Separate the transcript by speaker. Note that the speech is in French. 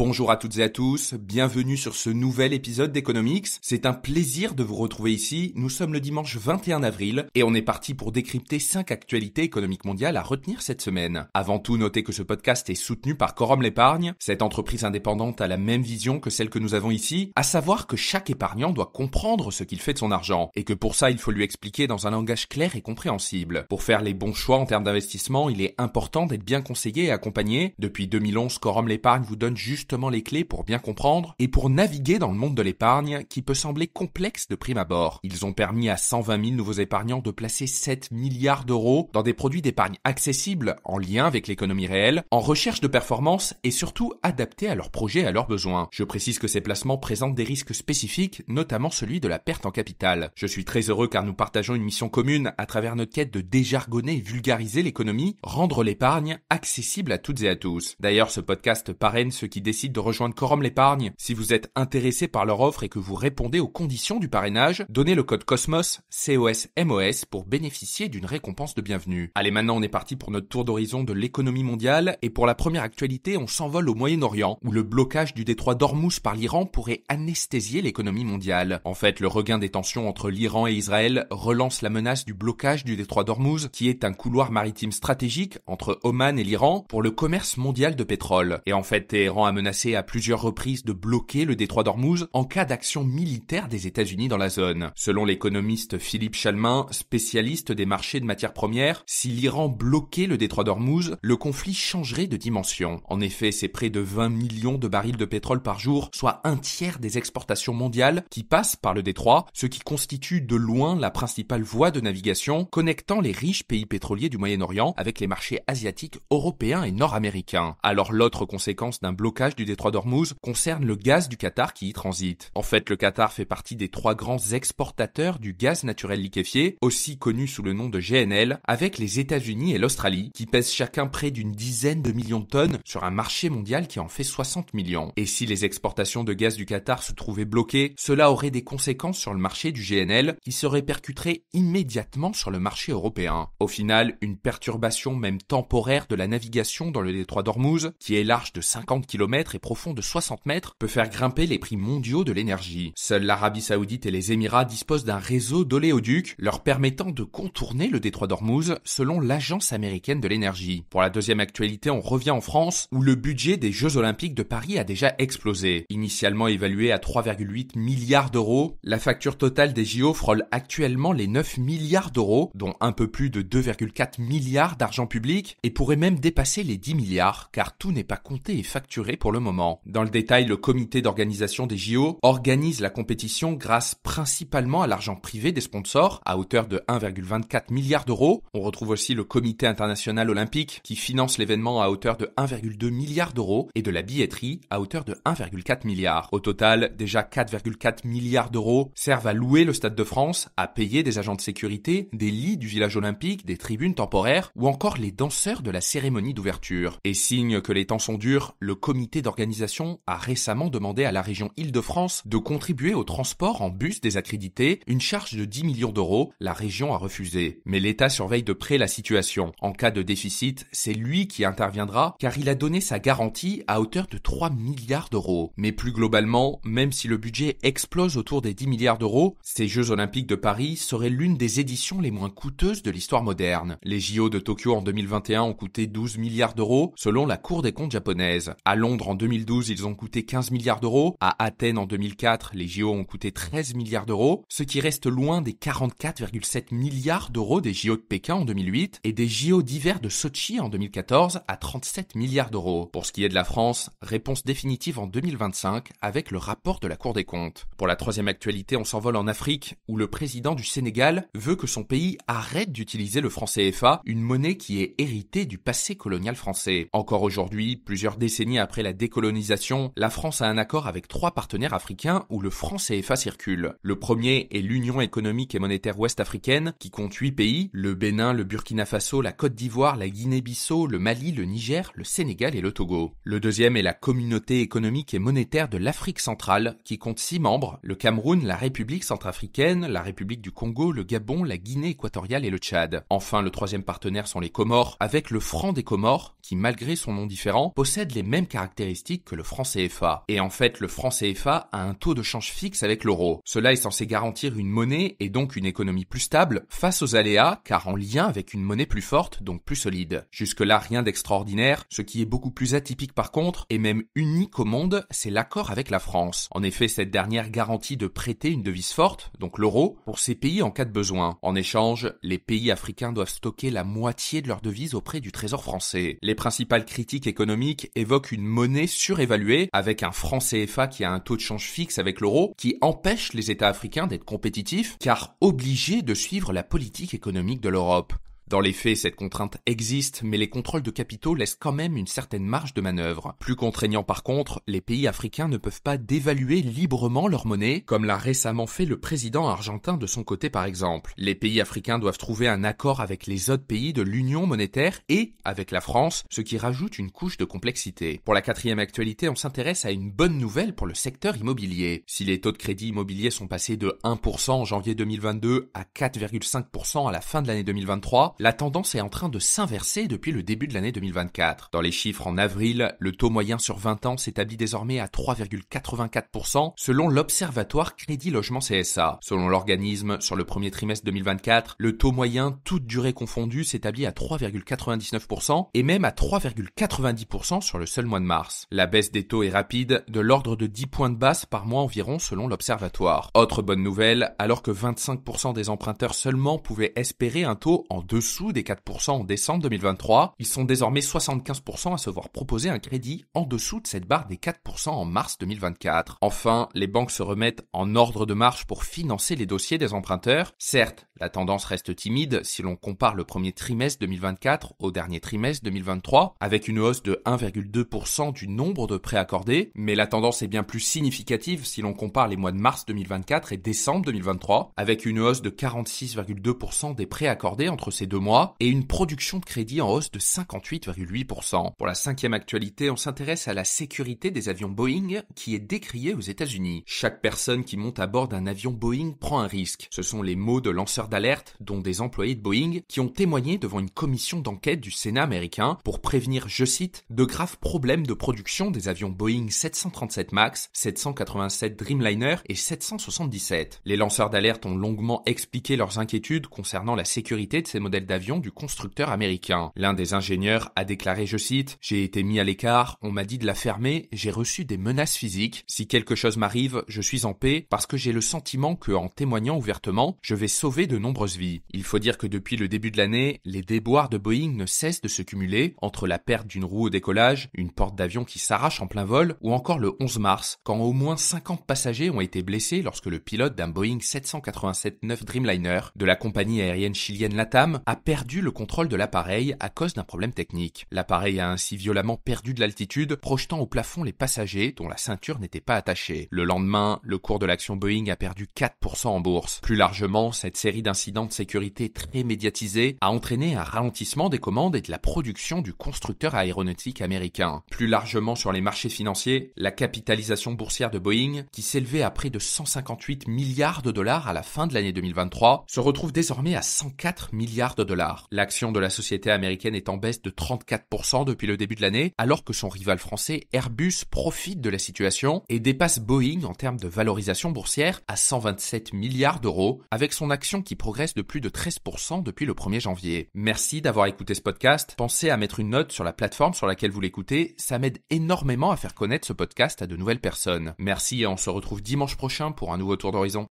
Speaker 1: Bonjour à toutes et à tous, bienvenue sur ce nouvel épisode d'Economics. C'est un plaisir de vous retrouver ici. Nous sommes le dimanche 21 avril et on est parti pour décrypter 5 actualités économiques mondiales à retenir cette semaine. Avant tout, notez que ce podcast est soutenu par Quorum l'Épargne. Cette entreprise indépendante a la même vision que celle que nous avons ici, à savoir que chaque épargnant doit comprendre ce qu'il fait de son argent et que pour ça, il faut lui expliquer dans un langage clair et compréhensible. Pour faire les bons choix en termes d'investissement, il est important d'être bien conseillé et accompagné. Depuis 2011, Quorum l'Épargne vous donne justement les clés pour bien comprendre et pour naviguer dans le monde de l'épargne qui peut sembler complexe de prime abord. Ils ont permis à 120 000 nouveaux épargnants de placer 7 milliards d'euros dans des produits d'épargne accessibles, en lien avec l'économie réelle, en recherche de performance et surtout adaptés à leurs projets et à leurs besoins. Je précise que ces placements présentent des risques spécifiques, notamment celui de la perte en capital. Je suis très heureux car nous partageons une mission commune à travers notre quête de déjargonner et vulgariser l'économie, rendre l'épargne accessible à toutes et à tous. D'ailleurs, ce podcast parraine ceux qui décident de rejoindre Quorum l'Épargne. Si vous êtes intéressé par leur offre et que vous répondez aux conditions du parrainage, donnez le code COSMOS, COSMOS, pour bénéficier d'une récompense de bienvenue. Allez, maintenant on est parti pour notre tour d'horizon de l'économie mondiale et pour la première actualité, on s'envole au Moyen-Orient où le blocage du détroit d'Ormuz par l'Iran pourrait anesthésier l'économie mondiale. En fait, le regain des tensions entre l'Iran et Israël relance la menace du blocage du détroit d'Ormuz, qui est un couloir maritime stratégique entre Oman et l'Iran pour le commerce mondial de pétrole. Et en fait, Téhéran a menacé à plusieurs reprises de bloquer le détroit d'Ormuz en cas d'action militaire des États-Unis dans la zone. Selon l'économiste Philippe Chalmin, spécialiste des marchés de matières premières, si l'Iran bloquait le détroit d'Ormuz, le conflit changerait de dimension. En effet, c'est près de 20 millions de barils de pétrole par jour, soit un tiers des exportations mondiales qui passent par le détroit, ce qui constitue de loin la principale voie de navigation connectant les riches pays pétroliers du Moyen-Orient avec les marchés asiatiques, européens et nord-américains. Alors l'autre conséquence d'un blocage du détroit d'Ormuz concerne le gaz du Qatar qui y transite. En fait, le Qatar fait partie des 3 grands exportateurs du gaz naturel liquéfié, aussi connu sous le nom de GNL, avec les États-Unis et l'Australie, qui pèsent chacun près d'une dizaine de millions de tonnes sur un marché mondial qui en fait 60 millions. Et si les exportations de gaz du Qatar se trouvaient bloquées, cela aurait des conséquences sur le marché du GNL qui se répercuterait immédiatement sur le marché européen. Au final, une perturbation même temporaire de la navigation dans le détroit d'Ormuz, qui est large de 50 km et profond de 60 mètres, peut faire grimper les prix mondiaux de l'énergie. Seule l'Arabie Saoudite et les Émirats disposent d'un réseau d'oléoducs leur permettant de contourner le détroit d'Ormuz selon l'Agence américaine de l'énergie. Pour la deuxième actualité, on revient en France où le budget des Jeux Olympiques de Paris a déjà explosé. Initialement évalué à 3,8 milliards d'euros, la facture totale des JO frôle actuellement les 9 milliards d'euros, dont un peu plus de 2,4 milliards d'argent public, et pourrait même dépasser les 10 milliards, car tout n'est pas compté et facturé pour le moment. Dans le détail, le comité d'organisation des JO organise la compétition grâce principalement à l'argent privé des sponsors, à hauteur de 1,24 milliard d'euros. On retrouve aussi le comité international olympique, qui finance l'événement à hauteur de 1,2 milliard d'euros, et de la billetterie à hauteur de 1,4 milliard. Au total, déjà 4,4 milliards d'euros servent à louer le Stade de France, à payer des agents de sécurité, des lits du village olympique, des tribunes temporaires, ou encore les danseurs de la cérémonie d'ouverture. Et signe que les temps sont durs, le comité d'organisation a récemment demandé à la région Île-de-France de contribuer au transport en bus des accrédités, une charge de 10 millions d'euros. La région a refusé. Mais l'État surveille de près la situation. En cas de déficit, c'est lui qui interviendra car il a donné sa garantie à hauteur de 3 milliards d'euros. Mais plus globalement, même si le budget explose autour des 10 milliards d'euros, ces Jeux Olympiques de Paris seraient l'une des éditions les moins coûteuses de l'histoire moderne. Les JO de Tokyo en 2021 ont coûté 12 milliards d'euros selon la Cour des comptes japonaise. À Londres en 2012, ils ont coûté 15 milliards d'euros. À Athènes en 2004, les JO ont coûté 13 milliards d'euros, ce qui reste loin des 44,7 milliards d'euros des JO de Pékin en 2008 et des JO d'hiver de Sochi en 2014 à 37 milliards d'euros. Pour ce qui est de la France, réponse définitive en 2025 avec le rapport de la Cour des comptes. Pour la troisième actualité, on s'envole en Afrique où le président du Sénégal veut que son pays arrête d'utiliser le franc CFA, une monnaie qui est héritée du passé colonial français. Encore aujourd'hui, plusieurs décennies après la décolonisation, la France a un accord avec 3 partenaires africains où le franc CFA circule. Le premier est l'Union économique et monétaire ouest-africaine qui compte 8 pays, le Bénin, le Burkina Faso, la Côte d'Ivoire, la Guinée-Bissau, le Mali, le Niger, le Sénégal et le Togo. Le deuxième est la Communauté économique et monétaire de l'Afrique centrale qui compte 6 membres, le Cameroun, la République centrafricaine, la République du Congo, le Gabon, la Guinée équatoriale et le Tchad. Enfin, le troisième partenaire sont les Comores, avec le franc des Comores qui, malgré son nom différent, possède les mêmes caractéristiques caractéristiques que le franc CFA. Et en fait, le franc CFA a un taux de change fixe avec l'euro. Cela est censé garantir une monnaie et donc une économie plus stable face aux aléas, car en lien avec une monnaie plus forte, donc plus solide. Jusque-là, rien d'extraordinaire. Ce qui est beaucoup plus atypique par contre, et même unique au monde, c'est l'accord avec la France. En effet, cette dernière garantit de prêter une devise forte, donc l'euro, pour ces pays en cas de besoin. En échange, les pays africains doivent stocker la moitié de leur devise auprès du trésor français. Les principales critiques économiques évoquent une monnaie surévaluée, avec un franc CFA qui a un taux de change fixe avec l'euro, qui empêche les États africains d'être compétitifs, car obligés de suivre la politique économique de l'Europe. Dans les faits, cette contrainte existe, mais les contrôles de capitaux laissent quand même une certaine marge de manœuvre. Plus contraignant par contre, les pays africains ne peuvent pas dévaluer librement leur monnaie, comme l'a récemment fait le président argentin de son côté par exemple. Les pays africains doivent trouver un accord avec les autres pays de l'Union monétaire et avec la France, ce qui rajoute une couche de complexité. Pour la quatrième actualité, on s'intéresse à une bonne nouvelle pour le secteur immobilier. Si les taux de crédit immobilier sont passés de 1% en janvier 2022 à 4,5% à la fin de l'année 2023, la tendance est en train de s'inverser depuis le début de l'année 2024. Dans les chiffres en avril, le taux moyen sur 20 ans s'établit désormais à 3,84% selon l'Observatoire Crédit Logement CSA. Selon l'organisme, sur le premier trimestre 2024, le taux moyen, toute durée confondue, s'établit à 3,99% et même à 3,90% sur le seul mois de mars. La baisse des taux est rapide, de l'ordre de 10 points de base par mois environ selon l'Observatoire. Autre bonne nouvelle, alors que 25% des emprunteurs seulement pouvaient espérer un taux en dessous des 4% en décembre 2023, ils sont désormais 75% à se voir proposer un crédit en dessous de cette barre des 4% en mars 2024. Enfin, les banques se remettent en ordre de marche pour financer les dossiers des emprunteurs. Certes, la tendance reste timide si l'on compare le premier trimestre 2024 au dernier trimestre 2023, avec une hausse de 1,2% du nombre de prêts accordés, mais la tendance est bien plus significative si l'on compare les mois de mars 2024 et décembre 2023, avec une hausse de 46,2% des prêts accordés entre ces 2 mois et une production de crédit en hausse de 58,8%. Pour la cinquième actualité, on s'intéresse à la sécurité des avions Boeing qui est décriée aux États-Unis. Chaque personne qui monte à bord d'un avion Boeing prend un risque. Ce sont les mots de lanceurs d'alerte, dont des employés de Boeing, qui ont témoigné devant une commission d'enquête du Sénat américain pour prévenir, je cite, de graves problèmes de production des avions Boeing 737 MAX, 787 Dreamliner et 777. Les lanceurs d'alerte ont longuement expliqué leurs inquiétudes concernant la sécurité de ces modèles d'avion du constructeur américain. L'un des ingénieurs a déclaré, je cite, « J'ai été mis à l'écart, on m'a dit de la fermer, j'ai reçu des menaces physiques. Si quelque chose m'arrive, je suis en paix parce que j'ai le sentiment que, en témoignant ouvertement, je vais sauver de nombreuses vies. » Il faut dire que depuis le début de l'année, les déboires de Boeing ne cessent de se cumuler entre la perte d'une roue au décollage, une porte d'avion qui s'arrache en plein vol, ou encore le 11 mars, quand au moins 50 passagers ont été blessés lorsque le pilote d'un Boeing 787-9 Dreamliner de la compagnie aérienne chilienne LATAM a perdu le contrôle de l'appareil à cause d'un problème technique. L'appareil a ainsi violemment perdu de l'altitude, projetant au plafond les passagers dont la ceinture n'était pas attachée. Le lendemain, le cours de l'action Boeing a perdu 4% en bourse. Plus largement, cette série d'incidents de sécurité très médiatisés a entraîné un ralentissement des commandes et de la production du constructeur aéronautique américain. Plus largement sur les marchés financiers, la capitalisation boursière de Boeing, qui s'élevait à près de 158 milliards de dollars à la fin de l'année 2023, se retrouve désormais à 104 milliards de dollars. L'action de la société américaine est en baisse de 34% depuis le début de l'année, alors que son rival français Airbus profite de la situation et dépasse Boeing en termes de valorisation boursière à 127 milliards d'euros, avec son action qui progresse de plus de 13% depuis le 1er janvier. Merci d'avoir écouté ce podcast. Pensez à mettre une note sur la plateforme sur laquelle vous l'écoutez, ça m'aide énormément à faire connaître ce podcast à de nouvelles personnes. Merci et on se retrouve dimanche prochain pour un nouveau tour d'horizon.